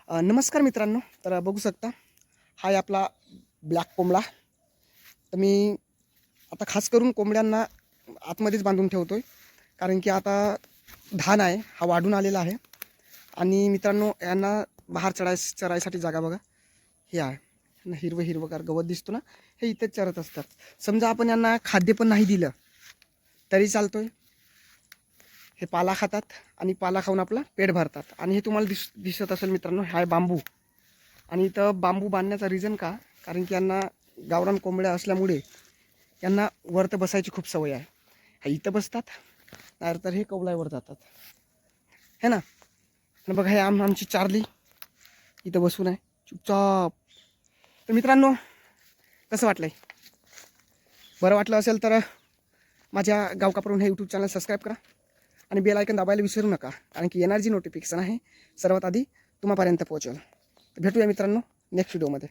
नमस्कार मित्रांनो. तर बघू शकता हा आहे आपला ब्लॅक कोंबडा. तर मी आता खास करून कोंबड्यांना आतमध्येच बांधून ठेवतो आहे, कारण की आता धान आहे हा वाढून आलेला आहे. आणि मित्रांनो, यांना बाहेर चरायसाठी जागा बघा हे आहे ना, हिरवगार गवत दिसतो ना, हे इथेच चरत असतात. समजा आपण यांना खाद्य पण नाही दिलं तरी चालतोय. हे पाला खातात आणि पाला खाऊन आपलं पेट भरतात. आणि हे तुम्हाला दिसत असेल मित्रांनो, हा आहे बांबू. आणि इथं बांबू बांधण्याचा रिझन का, कारण की यांना गावरान कोंबड्या असल्यामुळे यांना वरतं बसायची खूप सवय आहे. हा इथं बसतात, नाहीतर हे कौलाईवर जातात, है ना. आणि बघा, हे आमची चार्ली इथं बसून आहे चुपचाप. तर मित्रांनो, कसं वाटलंय? बरं वाटलं असेल तर माझ्या गावकापरून हे यूट्यूब चॅनल सबस्क्राईब करा आणि बेल आयकन दाबायला विसरू नका, कारण की येणारी जी नोटिफिकेशन आहे सर्वात आधी तुम्हापर्यंत पोहोचेल. भेटूया मित्रांनो नेक्स्ट व्हिडिओमध्ये.